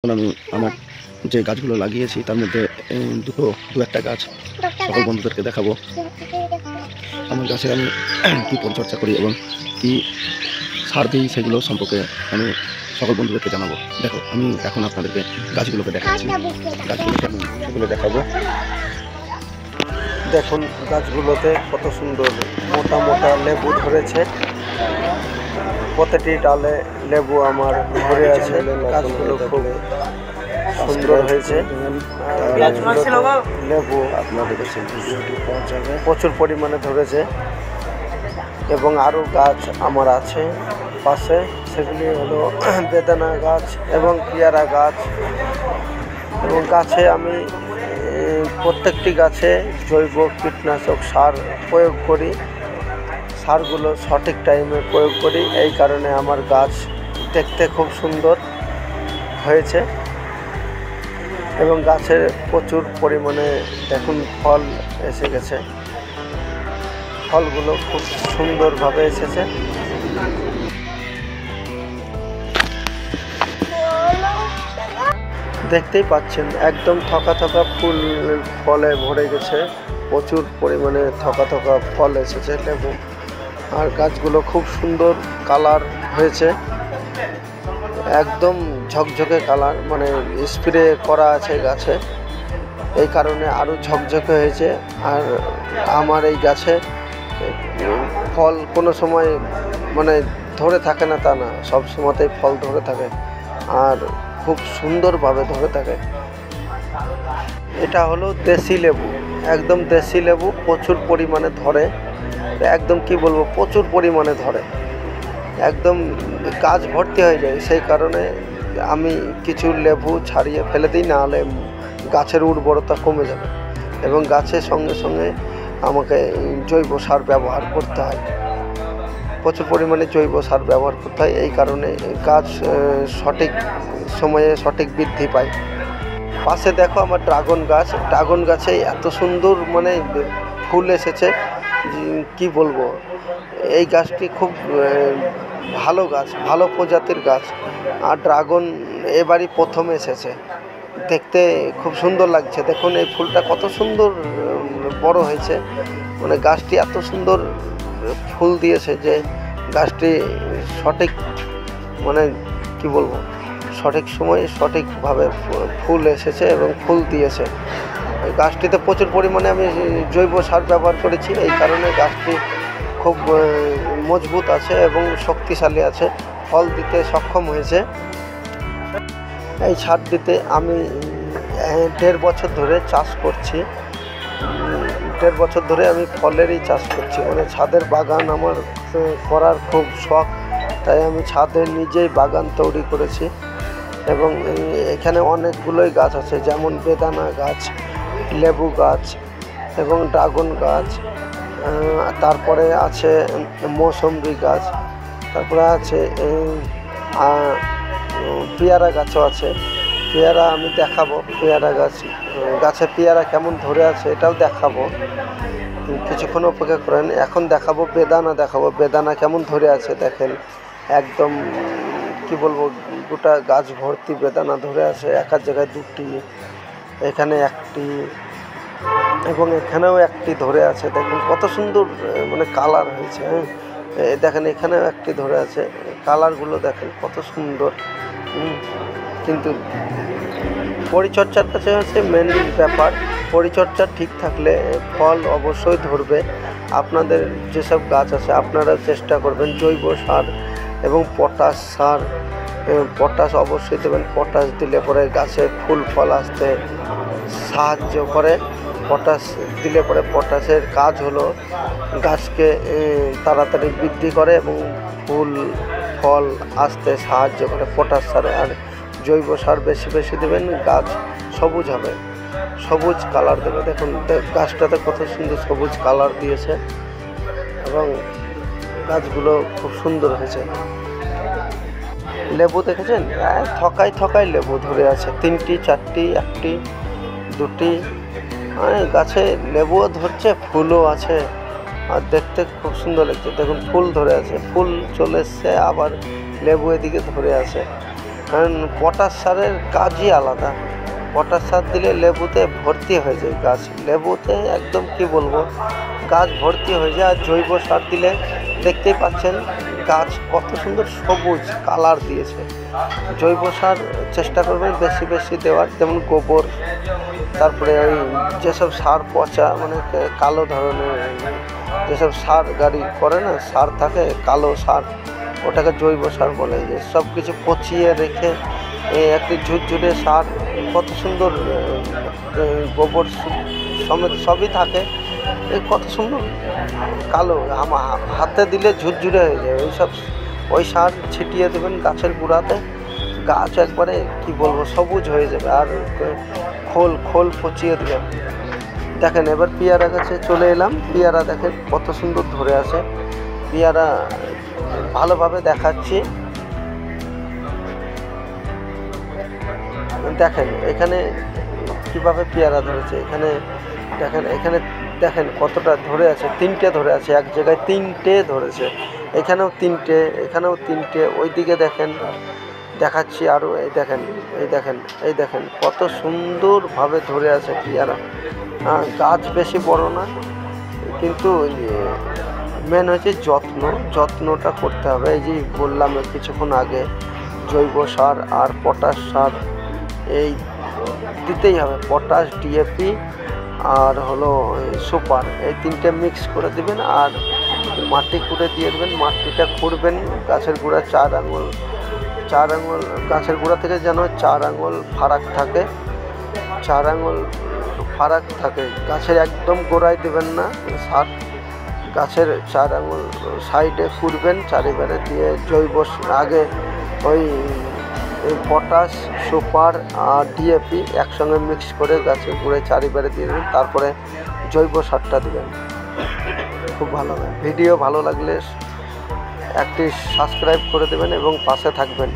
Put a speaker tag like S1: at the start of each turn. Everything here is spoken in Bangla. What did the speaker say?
S1: আমি আমার যে গাছগুলো লাগিয়েছি তার মধ্যে দু একটা গাছ সকল বন্ধুদেরকে দেখাবো। আমার গাছে আমি কী পরিচর্যা করি এবং কী সার দিই সেগুলো সম্পর্কে আমি সকল বন্ধুদেরকে জানাবো। দেখো, আমি এখন আপনাদেরকে গাছগুলোকে দেখাচ্ছি, গাছগুলো কেমন সেগুলো দেখাবো। দেখুন, গাছগুলোতে কত সুন্দর মোটা মোটা লেবু ধরেছে, প্রতিটি ডালে লেবু আমার ধরে আছে। গাছগুলো খুব সুন্দর হয়েছে। লেবু আপনাদের প্রচুর পরিমাণে ধরেছে এবং আরও গাছ আমার আছে পাশে, সেগুলি হলো বেদানা গাছ এবং পেয়ারা গাছ। এবং গাছে আমি প্রত্যেকটি গাছে জৈব কীটনাশক সার প্রয়োগ করি, সারগুলো সঠিক টাইমে প্রয়োগ করি। এই কারণে আমার গাছ দেখতে খুব সুন্দর হয়েছে এবং গাছের প্রচুর পরিমাণে দেখুন ফল এসে গেছে, ফলগুলো খুব সুন্দরভাবে এসেছে। দেখতেই পাচ্ছেন একদম থকা থকা ফুল ফলে ভরে গেছে, প্রচুর পরিমাণে থকা থকা ফল এসেছে লেবু। আর গাছগুলো খুব সুন্দর কালার হয়েছে, একদম ঝকঝকে কালার, মানে স্প্রে করা আছে গাছে, এই কারণে আরও ঝকঝকে হয়েছে। আর আমার এই গাছে ফল কোনো সময় মানে ধরে থাকে না তা না, সব সময়তেই ফল ধরে থাকে আর খুব সুন্দরভাবে ধরে থাকে। এটা হলো দেশি লেবু, একদম দেশি লেবু, প্রচুর পরিমাণে ধরে, একদম কি বলবো, প্রচুর পরিমাণে ধরে, একদম গাছ ভর্তি হয়ে যায়। সেই কারণে আমি কিছু লেবু ছাড়িয়ে ফেলে দিই, না হলে গাছের উর্বরতা কমে যাবে এবং গাছের সঙ্গে সঙ্গে আমাকে জৈব সার ব্যবহার করতে হয়, প্রচুর পরিমাণে জৈব সার ব্যবহার করতে হয়। এই কারণে গাছ সঠিক সময়ে সঠিক বৃদ্ধি পায়। পাশে দেখো আমার ড্রাগন গাছ, ড্রাগন গাছে এত সুন্দর মানে ফুল এসেছে, কি বলবো। এই গাছটি খুব ভালো গাছ, ভালো প্রজাতির গাছ। আর ড্রাগন এবারই প্রথম এসেছে, দেখতে খুব সুন্দর লাগছে। দেখুন এই ফুলটা কত সুন্দর বড় হয়েছে, মানে গাছটি এত সুন্দর ফুল দিয়েছে যে গাছটি সঠিক মানে কি বলবো, সঠিক সময়ে সঠিকভাবে ফুল এসেছে এবং ফুল দিয়েছে। গাছটিতে প্রচুর পরিমাণে আমি জৈব সার ব্যবহার করেছি, এই কারণে গাছটি খুব মজবুত আছে এবং শক্তিশালী আছে, ফল দিতে সক্ষম হয়েছে। এই ছাদটিতে আমি 1.5 বছর ধরে চাষ করছি, 1.5 বছর ধরে আমি ফলেরই চাষ করছি। মানে ছাদের বাগান আমার করার খুব শখ, তাই আমি ছাদে নিজেই বাগান তৈরি করেছি এবং এখানে অনেকগুলোই গাছ আছে, যেমন বেদানা গাছ, লেবু গাছ এবং ড্রাগন গাছ, তারপরে আছে মৌসম্বি গাছ, তারপরে আছে পেয়ারা গাছও আছে। পেয়ারা আমি দেখাবো, পেয়ারা গাছে পেয়ারা কেমন ধরে আছে এটাও দেখাবো, কিছুক্ষণ অপেক্ষা করেন। এখন দেখাবো বেদানা, দেখাবো বেদানা কেমন ধরে আছে। দেখেন একদম কি বলবো, গোটা গাছ ভর্তি বেদানা ধরে আছে, একার জায়গায় 2টি, এখানে 1টি এবং এখানেও 1টি ধরে আছে। দেখুন কত সুন্দর মানে কালার হয়েছে। দেখেন এখানেও 1টি ধরে আছে, কালারগুলো দেখেন কত সুন্দর। কিন্তু পরিচর্যার কাছে হচ্ছে মেন ব্যাপার, পরিচর্যা ঠিক থাকলে ফল অবশ্যই ধরবে। আপনাদের যেসব গাছ আছে আপনারা চেষ্টা করবেন জৈব সার এবং পটাশ সার, পটাশ অবশ্যই দেবেন। পটাশ দিলে পরে গাছে ফুল ফল আসতে সাহায্য করে। পটাশ দিলে পরে পটাশের কাজ হলো গাছকে তাড়াতাড়ি বৃদ্ধি করে এবং ফুল ফল আসতে সাহায্য করে পটাশ সারে। আর জৈব সার বেশি বেশি দেবেন, গাছ সবুজ হবে, সবুজ কালার দেবে। দেখুন গাছটাতে কত সুন্দর সবুজ কালার দিয়েছে এবং গাছগুলো খুব সুন্দর হয়েছে। লেবু দেখেছেন, থকায় থকায় লেবু ধরে আছে, 3টি 4টি 1টি 2টি, গাছে লেবুও ধরছে, ফুলও আছে, আর দেখতে খুব সুন্দর লাগছে। দেখুন ফুল ধরে আছে, ফুল চলে এসছে, আবার লেবু এদিকে ধরে আছে। কারণ পটাশ সারের কাজই আলাদা। পটাশ সার দিলে লেবুতে ভর্তি হয়ে যায় গাছ, লেবুতে একদম কি বলবো গাছ ভর্তি হয়ে যায়। আর জৈব সার দিলে দেখতেই পাচ্ছেন গাছ কত সুন্দর সবুজ কালার দিয়েছে। জৈব সার চেষ্টা করবেন বেশি বেশি দেওয়ার, যেমন গোবর, তারপরে ওই যেসব সার পচা মানে কালো ধরনের যেসব সার গাড়ি করে না সার থাকে কালো সার, ওটাকে জৈব সার বলে। যে সব কিছু পচিয়ে রেখে একটি ঝুরঝুরে সার, কত সুন্দর গোবর সমেত সবই থাকে, এই কত সুন্দর কালো, হাতে দিলে ঝুরঝুরে হয়ে যায়। ওই সার ছিটিয়ে দেবেন গাছের গোড়াতে, গাছ একবারে কি বলবো সবুজ হয়ে যাবে। আর খোল পচিয়ে দেবেন। দেখেন এবার পেয়ারা গাছে চলে এলাম, পেয়ারা দেখেন কত সুন্দর ধরে আছে। পেয়ারা ভালোভাবে দেখাচ্ছি, দেখেন এখানে কিভাবে পেয়ারা ধরেছে। এখানে দেখেন, এখানে দেখেন কতটা ধরে আছে, 3টে ধরে আছে, এক জায়গায় 3টে ধরেছে, এখানেও 3টে, এখানেও 3টে, ওইদিকে দেখেন দেখাচ্ছি আরও। এই দেখেন কত সুন্দরভাবে ধরে আছে পেয়ারা। গাছ বেশি বড় না, কিন্তু মেন হচ্ছে যত্নটা করতে হবে। এই যে বললাম কিছুক্ষণ আগে, জৈব সার আর পটাশ সার এই দিতেই হবে, পটাশ, ডিএপি আর হলো সুপার, এই 3টে মিক্স করে দিবেন। আর মাটি খুঁড়ে দিয়ে দেবেন, মাটিটা খুঁড়বেন গাছের গোড়া 4 আঙুল গাছের গোড়া থেকে যেন 4 আঙুল ফারাক থাকে, 4 আঙুল ফারাক থাকে। গাছের একদম গোড়ায় দেবেন না সার, গাছের 4 আঙুল সাইডে খুঁড়বেন চারিবারে দিয়ে জৈব আগে ওই পটাশ, সুপার আর ডিএপি একসঙ্গে মিক্স করে গাছের গোড়ায় চারিবারে দিয়ে দেবেন, তারপরে জৈব সারটা দেবেন। খুব ভালো হয়। ভিডিও ভালো লাগলে একটি সাবস্ক্রাইব করে দেবেন এবং পাশে থাকবেন।